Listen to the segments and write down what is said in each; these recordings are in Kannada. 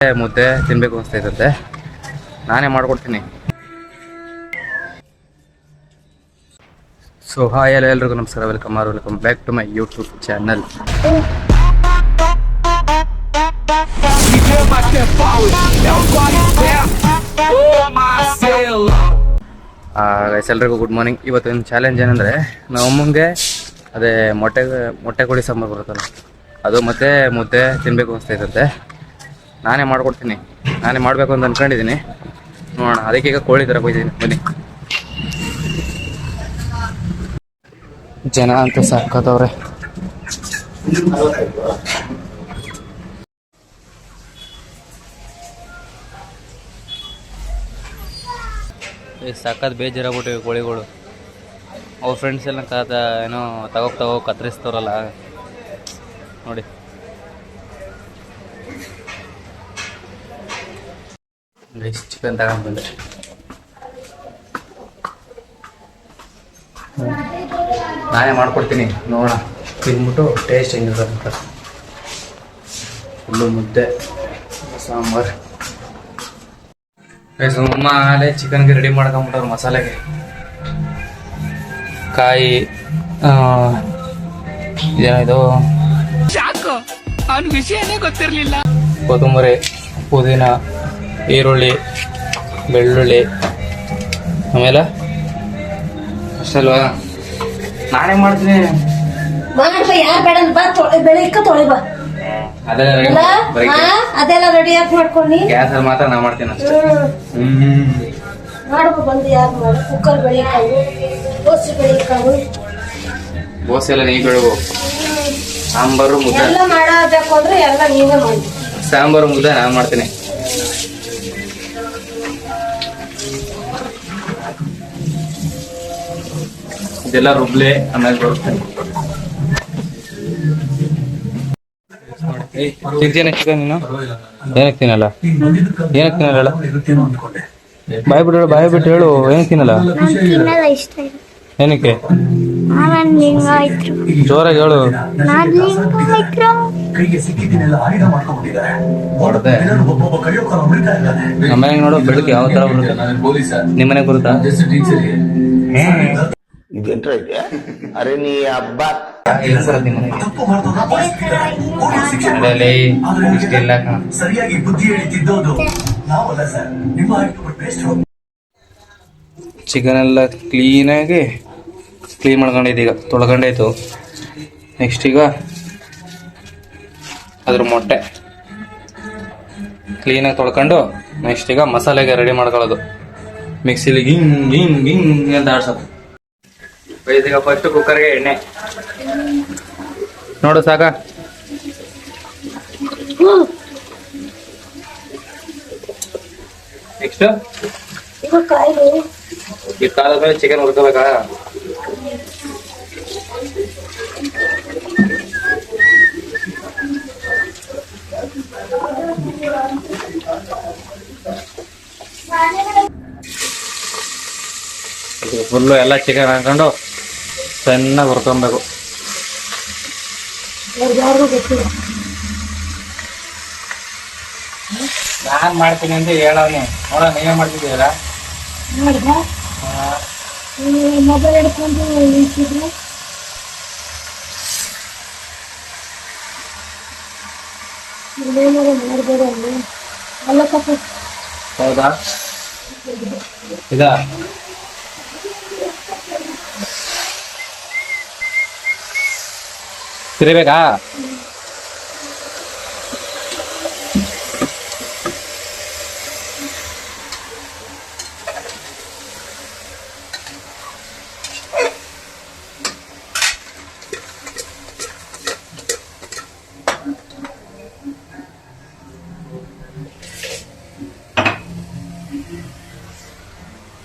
ಮುದ್ದೆ ತಿನ್ಬೇಕು ಅನಿಸ್ತಾ ಇದ್ದಂತೆ, ನಾನೇ ಮಾಡ್ಕೊಡ್ತೀನಿ. ಸೊ ಹಾಯ್ ಎಲ್ರಿಗೂ ನಮಸ್ಕಾರ, welcome back to my YouTube channel. ಎಲ್ರಿಗೂ ಗುಡ್ ಮಾರ್ನಿಂಗ್. ಇವತ್ತಿನ ಚಾಲೆಂಜ್ ಏನಂದರೆ, ನಮ್ಮ ಅಮ್ಮಂಗೆ ಅದೇ ಮೊಟ್ಟೆ ಕೋಳಿ ಸಾಂಬಾರು ಬರುತ್ತಲ್ಲ, ಅದು ಮತ್ತು ಮುದ್ದೆ ತಿನ್ನಬೇಕು ಅನಿಸ್ತಾ ಇದ್ದಂತೆ, ನಾನೇ ಮಾಡ್ಕೊಡ್ತೀನಿ. ನಾನೇ ಮಾಡಬೇಕು ಅಂತ ಅಂದ್ಕೊಂಡಿದ್ದೀನಿ. ನೋಡೋಣ, ಅದಕ್ಕೆ ಈಗ ಕೋಳಿ ಥರ ಹೋಗ್ತಿದ್ದೀನಿ. ಬನ್ನಿ. ಜನ ಅಂತ ಸಾಕತ್ತವ್ರೆ. ಸಾಕತ್ ಬೇಜಾರಾಗ್ಬಿಟ್ಟಿವೆ ಕೋಳಿಗಳು. ಅವ್ರ ಫ್ರೆಂಡ್ಸ್ ಎಲ್ಲ ಏನೋ ತಗೋ ಕತ್ತರಿಸ್ತವ್ರಲ್ಲ ನೋಡಿ. ಚಿಕನ್ ತಗೊಂಡು ಬಂದೆ. ನಾನೇ ಮಾಡ್ಕೊಡ್ತೀನಿ, ನೋಡೋಣ ತಿಂದ್ಬಿಟ್ಟು ಟೇಸ್ಟ್ ಹೆಂಗಿರುತ್ತೆ ಅಂತ. ಫುಲ್ಲು ಮುದ್ದೆ ಸಾಂಬಾರು. ಅಮ್ಮ ಅಲ್ಲೇ ಚಿಕನ್ಗೆ ರೆಡಿ ಮಾಡ್ಕೊಂಬಿಟ್ಟವ್ರು ಮಸಾಲೆಗೆ. ಕಾಯಿ ಇದೇನಿದು ವಿಷಯನೇ ಗೊತ್ತಿರಲಿಲ್ಲ. ಕೊತ್ತಂಬರಿ, ಪುದೀನ, ಈರುಳ್ಳಿ, ಬೆಳ್ಳುಳ್ಳಿ, ಆಮೇಲೆ ಅಷ್ಟಲ್ವಾ. ನಾನೇ ಮಾಡ್ತೀನಿ. ಅದೆಲ್ಲ ರೆಡಿ ಆಗಿ ಮಾಡ್ಕೊಂಡು ಗ್ಯಾಸಲ್ಲಿ ಮಾತ್ರ ನಾ ಮಾಡ್ತೀನಿ ಅಷ್ಟೇ. ಮಾಡ್ಬೇಕು ಬಂದು ಯಾರು ಮಾಡಿ. ಕುಕ್ಕರ್ ಬೆಳಿಕಾವು, ದೋಸೆ ಬೆಳಿಕಾವು, ದೋಸೆ ಎಲ್ಲ ನೀ ಬೆಳಗು. ಸಾಂಬಾರು ಮುದ್ದೆ ಎಲ್ಲ ಮಾಡಬೇಕು ಅಂದ್ರೆ ಎಲ್ಲ ನೀವೇ ಮಾಡಿ. ಸಾಂಬಾರು ಮುದ್ದೆ ನಾನು ಮಾಡ್ತೀನಿ. ಇದೆಲ್ಲ ರುಬ್ಲೆ ಆಮೇಲೆ ಬರುತ್ತೆ. ತಿಂತೇನೆ ಚಿಕನ್ ನೀನು? ಏನಕ್ಕೆ ತಿನ್ನಲ್ಲ? ಬಾಯ್ ಬಿಟ್ಟು ಹೇಳು, ಏನಕ್ಕೆ ತಿನ್ನಲ್ಲ? ಏನಕ್ಕೆ? ಜೋರಾಗಿ ಹೇಳು. ನಮ್ಮನೆಗೆ ನೋಡು, ಬೆಳಗ್ಗೆ ಯಾವ ತರ ಬರುತ್ತೆ? ನಿಮ್ಮನೆಗೆ ಬರುತ್ತಾ? ಇದೇನ್ರ ಇದೆ? ಅರೆ ನೀ ಹಬ್ಬ ಸರಿಯಾಗಿ ಬುದ್ಧಿ ಹೇಳಿದ್ದು ನಾವಲ್ಲ ಸರ್, ನಿಮ್ಮ ಚಿಕನ್ ಎಲ್ಲ ಕ್ಲೀನ್ ಮಾಡ್ಕೊಂಡಿದ್ದು, ಈಗ ತೊಳ್ಕೊಂಡಾಯ್ತು. ನೆಕ್ಸ್ಟ್ ಈಗ ಅದ್ರ ಮೊಟ್ಟೆ ಕ್ಲೀನಾಗಿ ತೊಳ್ಕೊಂಡು ನೆಕ್ಸ್ಟ್ ಈಗ ಮಸಾಲೆಗೆ ರೆಡಿ ಮಾಡ್ಕೊಳ್ಳೋದು. ಮಿಕ್ಸಿಲಿ ಹಿಂಗ್ ಅಂತ ಆಡ್ಸೋದು. ಈಗ ಫಸ್ಟ್ ಕುಕ್ಕರ್ಗೆ ಎಣ್ಣೆ ನೋಡು, ಸಾಕ? ನೆಕ್ಸ್ಟ್ ಈ ಕಾಲದ ಮೇಲೆ ಚಿಕನ್ ಹುರ್ಕೋಬೇಕಾ? ಫುಲ್ಲು ಎಲ್ಲ ಚಿಕನ್ ಹಾಕೊಂಡು ಚೆನ್ನಾಗಿ ಹುರ್ಕೊಬೇಕು. ನಾನ್ ಮಾಡ್ತೀನಿ ಅಂತ ಹೇಳವ್ನೆ. ನೋಡ, ನೀವೇ ಮಾಡ್ತಿದ್ದೀರಾ? ಮೊಬೈಲ್ ಹಿಡ್ಕೊಂಡು ಇಟ್ಟಿದ್ರೆ ಮಾಡ್ಬೇಡ ಅಲ್ಲ. ಹೌದಾ? ಇದಾ ತಿರಿಬೇಕಾ?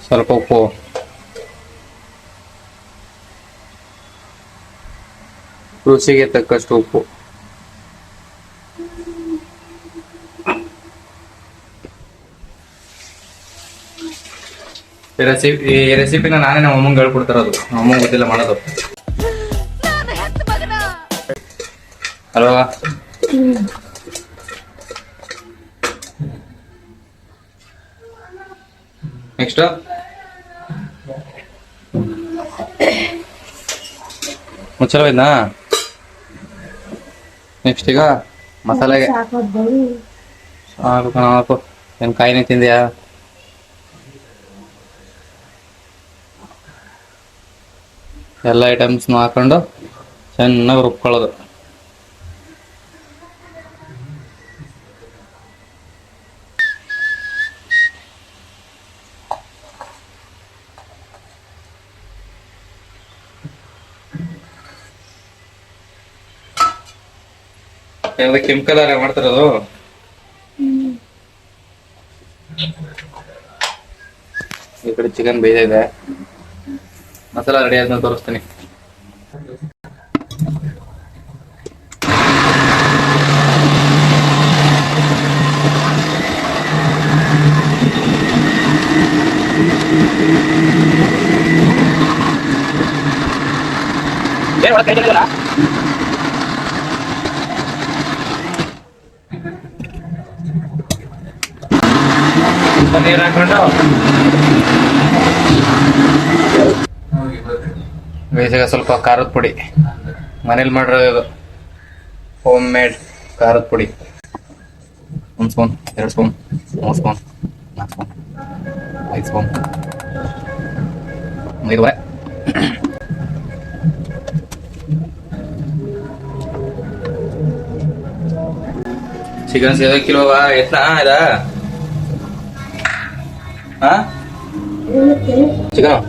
ಸ್ವಲ್ಪ ಉಪ್ಪು, ರುಚಿಗೆ ತಕ್ಕಷ್ಟು ಉಪ್ಪು. ಈ ರೆಸಿಪಿನ ನಾನೇ ನಮ್ಮ ಅಮ್ಮಂಗೆ ಹೇಳ್ಕೊಡ್ತಿರೋದು. ನಮ್ಮ ಅಮ್ಮಂಗೆ ಗೊತ್ತಿಲ್ಲ ಮಾಡೋದು ಅಲ್ವಾ. ನೆಕ್ಸ್ಟ್ ಮುಚ್ಚಳವೇನಾ? ನೆಕ್ಸ್ಟ್ ಈಗ ಮಸಾಲೆಗೆ ಹಾಕು. ಏನು ಕಾಯಿನೇ ತಿಂದ್ಯಾ? ಎಲ್ಲ ಐಟಮ್ಸ್ನು ಹಾಕೊಂಡು ಚೆನ್ನಾಗಿ ರುಬ್ಕೊಳ್ಳೋದು. ಎಲ್ಲ ಕೆಮಿಕಲ್ ಎಲ್ಲ ಮಾಡ್ತಿರೋದು. ಈ ಕಡೆ ಚಿಕನ್ ಬೇಯ್ದಿದೆ, ಮಸಾಲ ರೆಡಿ ಆದ್ಮೇಲೆ ತೋರಿಸ್ತೀನಿ. ನೀರು ಹಾಕೊಂಡು ಬೇಸಿಗೆ ಸ್ವಲ್ಪ ಖಾರದ ಪುಡಿ, ಮನೇಲಿ ಮಾಡಿರೋದು ಹೋಮ್ ಮೇಡ್ ಖಾರದ ಪುಡಿ. 1 spoon, 2 spoon, 3 spoon, 4 spoon, 5 spoon, 5.5. Chicken ಸೇವೆ ಕಿಲೋವಾ ಎತ್ನಾ ಇದ? ಚಿಕನ್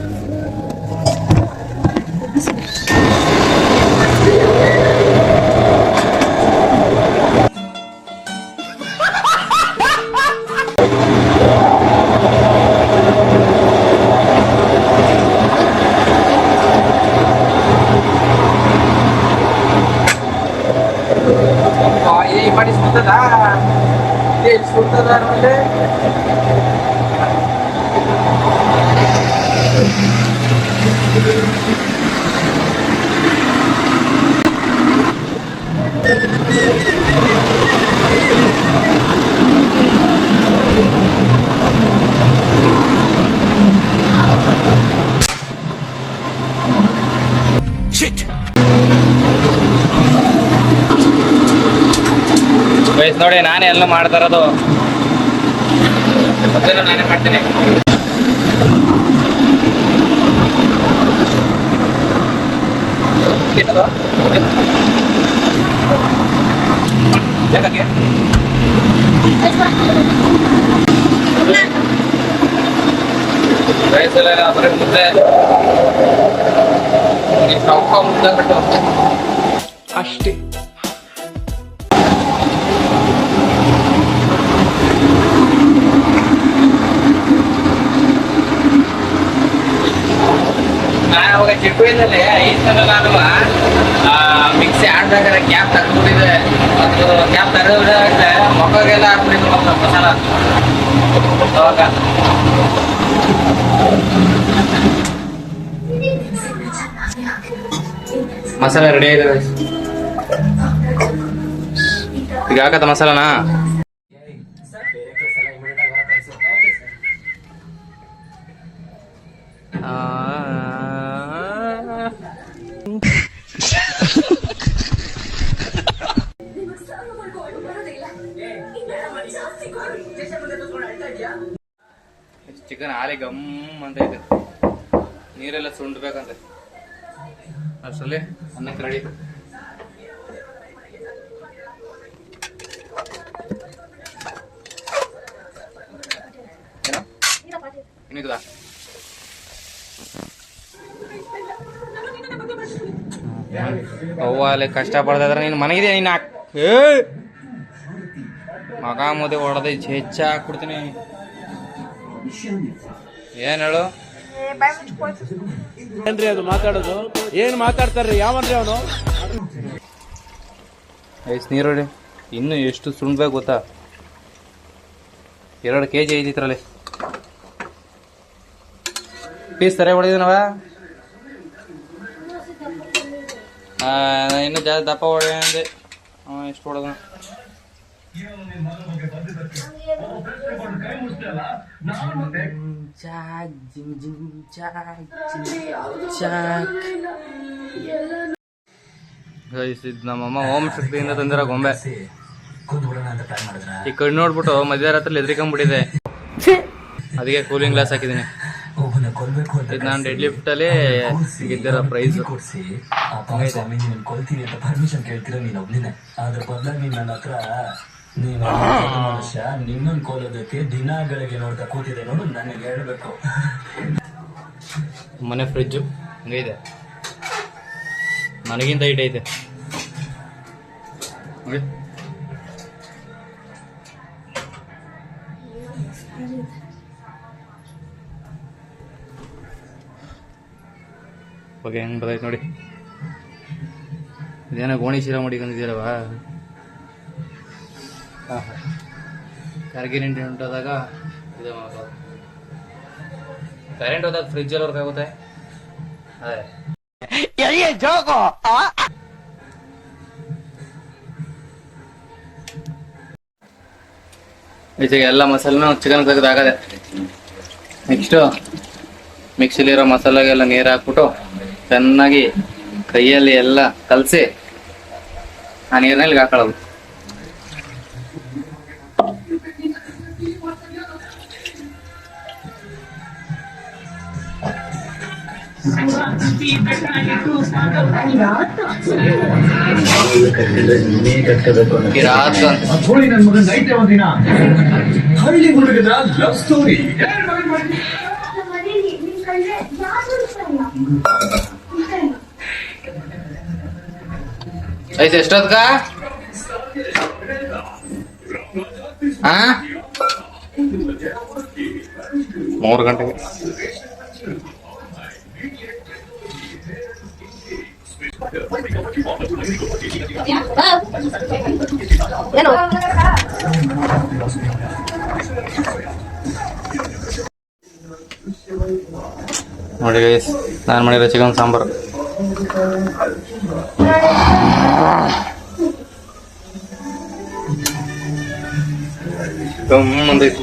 ಮಾಡಿ ಸುಡ್ತದ ನೋಡಿ. ನೋಡಿ ನಾನೇ ಎಲ್ಲ ಮಾಡ್ತಾ ಇರೋದು, ನಾನೇ ಮಾಡ್ತೀನಿ. ರೈಸ್ ಎಲ್ಲ ಬರೀ ಮುದ್ದೆ ಮುದ್ದೆ ಕಟ್ಟು ಅಷ್ಟೇ. ಅವಾಗ ಚಿಕ್ಕುವಿನಲ್ಲಿ 5 ಸಲ ನಾನು ಮಿಕ್ಸಿ ಆಡ್ಬೇಕಾದ್ರೆ ಕ್ಯಾಪ್ ತಗೊಂಡಿದ್ದೆ. ಅದು ಕ್ಯಾಪ್ ತಗೊಂಡ್ರೆ ಮೊಕ್ಕಗೆಲ್ಲ ಹಾಕ್ಬಿಟ್ಟಿದ್ದು ಮಸಾಲ. ಅವಾಗ ಮಸಾಲ ರೆಡಿ ಆಗಿದೆ. ಈಗ ಹಾಕತ್ತ ಮಸಾಲನಾ? ಚಿಕನ್ ಹಾಲಿ ಗಮ್ ಅಂತ ಇದೆ, ನೀರೆಲ್ಲ ಸುಂಡ್ಬೇಕಂತೆ. ಅಷ್ಟರಲ್ಲಿ ಅನ್ನಕ್ಕೆ ರೆಡಿ. ಇನ್ನಿದ ಅವ್ವ ಅಲ್ಲಿ ಕಷ್ಟ ಪಡ್ತಿದ್ರೆ ನೀನು ಮನೆಗಿದೆ. ನೀನು ಮಗ ಮುದ್ದೆ ಹೊಡೆದ ಹೆಚ್ಚ ಹಾಕ್ಬಿಡ್ತೀನಿ. ಏನ್ ಹೇಳು? ಏನ್ರಿ ಅದು ಮಾತಾಡೋದು? ಏನ್ ಮಾತಾಡ್ತಾರ್ರಿ? ಯಾವನ್ರಿ ಅವನು? ಐಸ್ ನೀರುಳ್ಳಿ ಇನ್ನು ಎಷ್ಟು ಸುಣ್ಬೇಕು ಗೊತ್ತಾ? 2 kg ಐತಿದ್ರಲ್ಲಿ. ಪೀಸ್ ಸರಿಯಾಗಿ ಹೊಡೆದಿನವ. ಇನ್ನು ಜಾಸ್ತಿ ದಪ್ಪ ಹೊಡೆ ಅಂದೆ. ಎಷ್ಟು ಹೊಡೆದ? ನಮ್ಮಮ್ಮ ಓಂ ಶಕ್ತಿಯಿಂದ ತಂದಿರೋ ಗೊಂಬೆ. ಕುಂದ್ಬಿಡೋಣ ಅಂತ ಪ್ಲಾನ್ ಮಾಡಿದ್ರ ಈ ಕಣ್ಣು ನೋಡ್ಬಿಟ್ಟು ಮಧ್ಯರಾತ್ರಿ ಎದ್ರಿಕೊಂಡ್ಬಿಟ್ಟಿದೆ, ಅದಕ್ಕೆ ಕೂಲಿಂಗ್ ಗ್ಲಾಸ್ ಹಾಕಿದ್ದೀನಿ. ಒಬ್ಬನ ಕೊಲ್ಬೇಕು ಅಂತ ಇದು ನಾನು ಡೆಡ್ ಲಿಫ್ಟ್ ಅಲ್ಲಿ ಗೆದ್ದಿರೋ ಪ್ರೈಸ್. ಕೊಡ್ಸಿ ಸ್ವಾಮಿ ನೀನ್ ಕೊಲ್ತೀನಿ ಅಂತ ಪರ್ಮಿಷನ್ ಕೇಳ್ತೀರ ನೀನ್ ಒಬ್ನಿನೇ. ಅದ್ರ ಬದಲಾಗಿ ನೀನ್ ನನ್ನ ಹತ್ರ ನೀನ್ ಮನುಷ್ಯ ನಿನ್ನನ್ ಕೊಲ್ಲೋದಕ್ಕೆ ದಿನಗಳಿಗೆ ನೋಡ್ತಾ ಕೂತಿದೆ ನೋಡು, ನನಗೆ ಹೇಳ್ಬೇಕು. ಮನೆ ಫ್ರಿಜ್ಜು ಹಂಗಿದೆ, ನನಗಿಂತ ಹೈಟ್ ಐತೆ. ಓಕೆ, ಹೆಂಗೆ ಬರ್ತೈತೆ ನೋಡಿ. ಇದೇನೋ ಗೋಣಿ ಶೀರ ಮಾಡಿಕೊಂಡಿದ್ದೀರವಾ? ಹಾಂ ಹಾಂ, ಕರೆಂಟ್ ಉಂಟಾದಾಗ ಇದು ಮಾಡೋದು. ಕರೆಂಟ್ ಹೋದಾಗ ಫ್ರಿಜ್ಜಲ್ಲಿ ವರ್ಕ್ ಆಗುತ್ತೆ. ಅದೇ ಈಚೆಗೆ ಎಲ್ಲ ಮಸಾಲೆನೂ ಚಿಕನ್ ತೆಗೆದಾಗದೆ. ನೆಕ್ಸ್ಟು ಮಿಕ್ಸಿಲಿರೋ ಮಸಾಲಾಗೆಲ್ಲ ನೀರು ಹಾಕ್ಬಿಟ್ಟು ಚೆನ್ನಾಗಿ ಕೈಯಲ್ಲಿ ಎಲ್ಲ ಕಲಸಿ ಆ ನೀರಿನಲ್ಲಿ ಹಾಕೊಳ್ಳೋದು. ಕಿರಾತ್ ಅಂತ ಥೋಡಿ ನನ್ನ ಮಗನ ನೈಟ್ ಒಂದಿನ ಹಳ್ಳಿ ಹುಡುಗದ ಲವ್ ಸ್ಟೋರಿ. ಐತೆ ಎಷ್ಟೊತ್ಕ? 3 ಗಂಟೆಗೆ. ಏನು ನೋಡಿ ಗೈಸ್, ನಾನು ಮಾಡಿರೋ ಚಿಕನ್ ಸಾಂಬಾರು. ಗಮ್ಮಂದೈತಿ.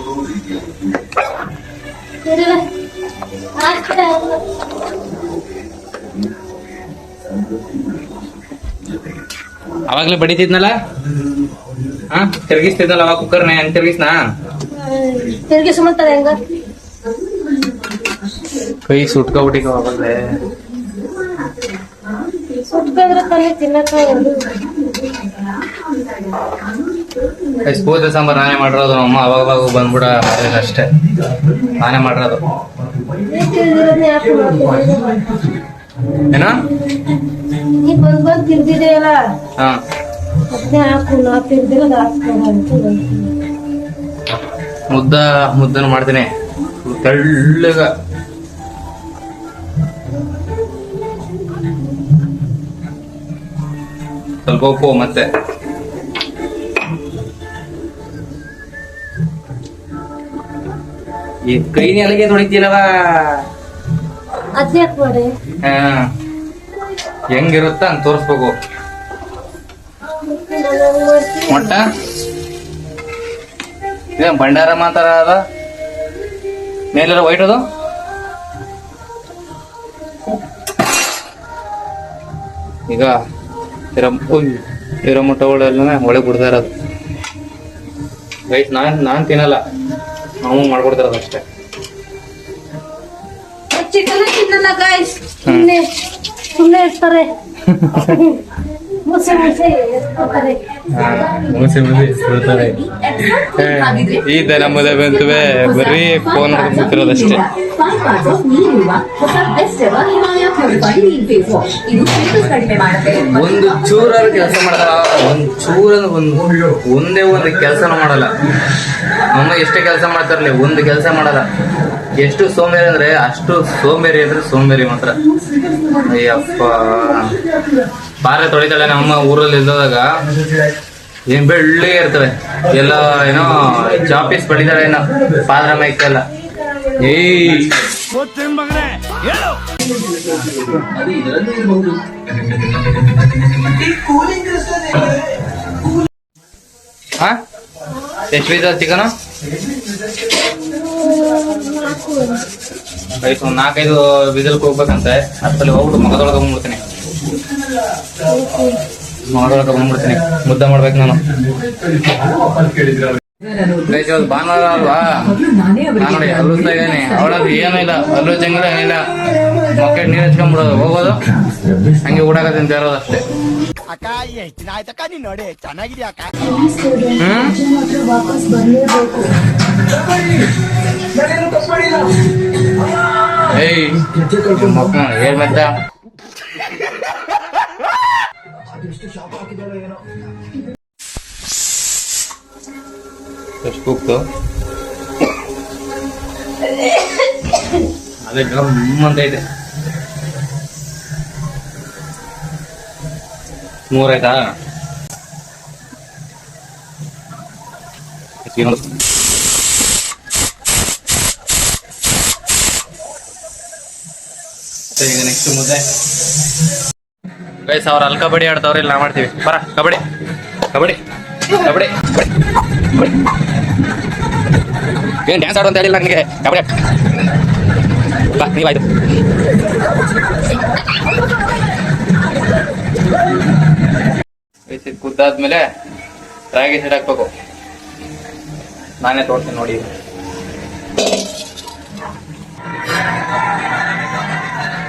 ಅವಾಗ್ಲೇ ಬಡಿತಿದ್ನಲ್ಲ, ತಿರ್ಗಿಸ್ತಿದ್ನಲ್ಲ ಅವಾಗ ಕುಕ್ಕರ್ನ, ಹೆಂಗ್ ತಿರ್ಗಿಸ್ನಾ? ತಿರ್ಗಿ ಸುಮಂತಾರೆ ಹೆಂಗ ಕೈ ಸುಟ್ಕೊಬಿಟ್ಟಿಕ ಅವಾಗಲೇ. ಸುಟ್ಕೊಂಡ್ರೆ ತಾನೇ ತಿನ್ನಕ. ಪೂಜೆ ಸಾಂಬಾರು ನಾನೇ ಮಾಡಿರೋದು. ನಮ್ಮ ಅವಾಗ ಬಂದ್ಬಿಡ ಮಾಡಿದ್ರೆ ಅಷ್ಟೇ, ನಾನೇ ಮಾಡಿರೋದು. ಏನೋ ನೀ ಬಂದ್ ತಿರ್ದಿದೆಯಲ್ಲ, ಹಾ, ಅದನ್ನೇ ಹಾಕು. ನಾ ತಿರ್ದಿರೋದು ಹಾಕ್ತಾರ ಅಂತ ಮುದ್ದನು ಮಾಡ್ತೀನಿ ತೆಳ್ಳಗ. ಸ್ವಲ್ಪ ಉಪ್ಪು ಮತ್ತೆ ಈ ಕೈನ ಎಲ್ಲಿಗೆ ತೊಳಿತೀನವ, ಅದ್ಯಾಕ್ ಮಾಡಿ ಹೆಂಗಿರುತ್ತ ಹಂಗ ತೋರಿಸ್ಬೇಕು. ಮೊಟ್ಟ ಇದೇನ್ ಭಂಡಾರ ಮಾತಾರ ಅದ ಮೇಲೆಲ್ಲ ವೈಟ್ ಅದು. ಈಗ ಇರೋ ಮುಟ್ಟಗಳೆಲ್ಲ ಒಳಗೆ ಬಿಡ್ತಾ ಇರೋದು ಗೈಸ್. ನಾನ್ ತಿನ್ನಲ್ಲ, ನಾವು ಮಾಡ್ಕೊಡ್ತಾರದು ಅಷ್ಟೇ. ಚಿಕನ್ ತಿನ್ನಲ್ಲ ಗಾಯ್ಸ್, ಸುಮ್ಮನೆ ಇರ್ತಾರೆ. ಮುಸೆ ಎತ್ಕೊತಾರೆ. ಈ ತರ ಮುದೆ ಬಂತುವೆ, ಬರೀ ಫೋನ್ ಕೂತಿರೋದಷ್ಟೇ. ಒಂದು ಚೂರಾರು ಕೆಲಸ ಮಾಡಲ್ಲ, ಒಂದೇ ಒಂದು ಕೆಲಸನೂ ಮಾಡಲ್ಲ. ಅಮ್ಮ ಎಷ್ಟೇ ಕೆಲಸ ಮಾಡ್ತಾರಲಿ, ಒಂದು ಕೆಲಸ ಮಾಡಲ್ಲ. ಎಷ್ಟು ಸೋಂಬೇರಿ ಅಂದ್ರೆ ಅಷ್ಟು ಸೋಂಬೇರಿ ಅಂದ್ರೆ ಸೋಂಬೇರಿ ಮಾತ್ರ. ಅಯ್ಯಪ್ಪ, ಪಾತ್ರೆ ತೊಳಿತಾಳೆ ನಮ್ಮ ಊರಲ್ಲಿ ಇದ್ದಾಗ. ಏನ್ ಬೆಳ್ಳಿಗೆ ಇರ್ತವೆ ಎಲ್ಲ, ಏನೋ ಚಾಪೀಸ್ ಬಳಿದಾಳೆ ಏನೋ ಪಾದ್ರ ಮೈಕೆಲ್ಲ. ಎಷ್ಟು ಪೀಸ್ ಚಿಕನು? ಒಂದು 4-5 ವಿಸಲ್ಗೆ ಹೋಗ್ಬೇಕಂತೆ. ಅಷ್ಟಲ್ಲಿ ಹೋಗ್ಬಿಟ್ಟು ಮಗದೊಳಗೆ ಬಂದ್ಬಿಡ್ತೀನಿ. ಮುದ್ದೆ ಮಾಡ್ಬೇಕು ನಾನು. ಭಾನುವಾರ ಅಲ್ವಾ, ನಾನು ನೋಡಿ ಹಲ್ಲುಸ್ತಾ ಇದ್ದೀನಿ. ಅವಳದು ಏನೂ ಇಲ್ಲ, ಹಲ್ಲು ಚಂಗಿಲ್ಲ ಏನಿಲ್ಲ. ಮೊಕ್ಕೆ ನೀರು ಹಚ್ಕೊಂಡ್ಬಿಡೋದು, ಹೋಗೋದು ಹಂಗೆ ಊಡಾಕ ತಿಂತ ಇರೋದು ಅಷ್ಟೇ. ವಾಪಸ್ ಬರ್ಲೇಬೇಕು. ಏಯ್ ಮಕ್ಕ ಏನ್ ಮತ್ತ ಎಷ್ಟು ಕೂಗ್ತು ಅದೇ ಗಮ್ ಅಂತ ಇದೆ. 3 ಆಯ್ತಾ? ಈಗ ನೆಕ್ಸ್ಟ್ ಮುದ್ದೆ. ಗೈಸ್ ಅವ್ರು ಅಲ್ಲಿ ಕಬಡ್ಡಿ ಆಡ್ತಾವ್ರೆ, ಇಲ್ಲಿ ನಾ ಮಾಡ್ತೀವಿ. ಬರ ಕಬಡ್ಡಿ ಕಬಡ್ಡಿ ಕಬಡ್ಡಿ ಏನ್ ಡ್ಯಾನ್ಸ್ ಆಡೋ ಅಂತ ಹೇಳಿಲ್ಲ ನನಗೆ. ಕಬಡ್ಡಿ ಬಾ ನೀವಾಯ್ತು. ಇದು ಕುದ್ದಾದ್ಮೇಲೆ ರಾಗಿ ಸೈಡ್ ಹಾಕ್ಬೇಕು. ನಾನೇ ತೋರಿಸ್ತೀನಿ ನೋಡಿ.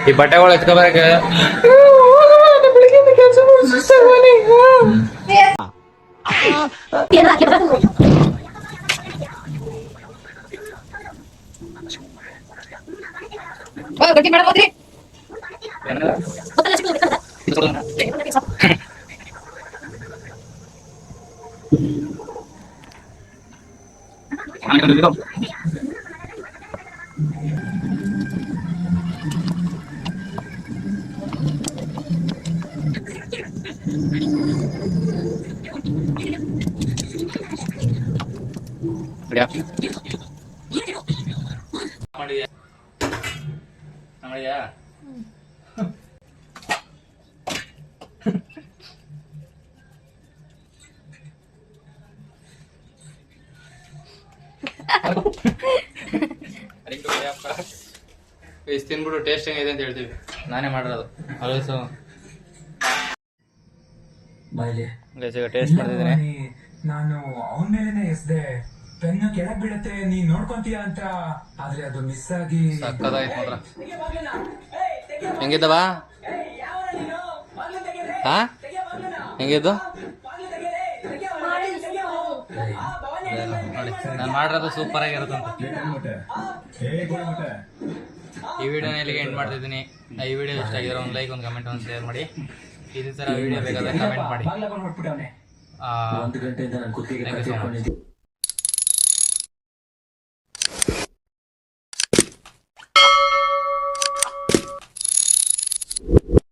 ಈ ಬಟ್ಟೆಗಳು ಎತ್ಕೋಬರಕ್ಕೆ ಗಟ್ಟಿ ಮಾಡಬೋದ್ರಿ. ಮಾಡಿದ್ಯಾ? ಇಷ್ಟು ತಿನ್ಬಿಟ್ಟು ಟೇಸ್ಟ್ ಹೆಂಗಿದೆ ಅಂತ ಹೇಳ್ತೀವಿ. ನಾನೇ ಮಾಡಿರೋದು ಅಲಸು. ಈಗ ಟೇಸ್ಟ್ ಮಾಡ್ತಿದ್ದೀನಿ. ನಾನು ಅವನ ಮೇಲೆನೆ ಎಸ್ದೆ, ಪೆನ್ನು ಕೆಳಗ್ ಬೀಳತ್ತೆ ನೀನ್ ನೋಡ್ಕೊಂತೀಯ ಅಂತ, ಆದ್ರೆ ಅದು ಮಿಸ್ ಆಗಿ ಸಕ್ಕದಾಯ್ತು ಮಾತ್ರ. ಹೆಂಗಿದ್ದವಾ? ಹಾ ಹೆಂಗಿದ್ದು? ನೋಡಿ ನಾನು ಮಾಡಿರೋದು ಸೂಪರ್ ಆಗಿರುತ್ತಂತ. ಈ ವಿಡಿಯೋನ ಇಲ್ಲಿಗೆ ಎಂಡ್ ಮಾಡ್ತಿದ್ದೀನಿ. ಈ ವಿಡಿಯೋ ಇಷ್ಟ ಆಗಿರೋ ಒಂದು ಲೈಕ್, ಒಂದು ಕಮೆಂಟ್, ಒಂದು ಶೇರ್ ಮಾಡಿ. ಇದೇ ಥರ ವಿಡಿಯೋ ಬೇಕಾದ್ರೆ ಕಮೆಂಟ್ ಮಾಡಿ. ಒಂದು ಗಂಟೆಯಿಂದ ನಾನು ಕುತ್ತಿಗೆ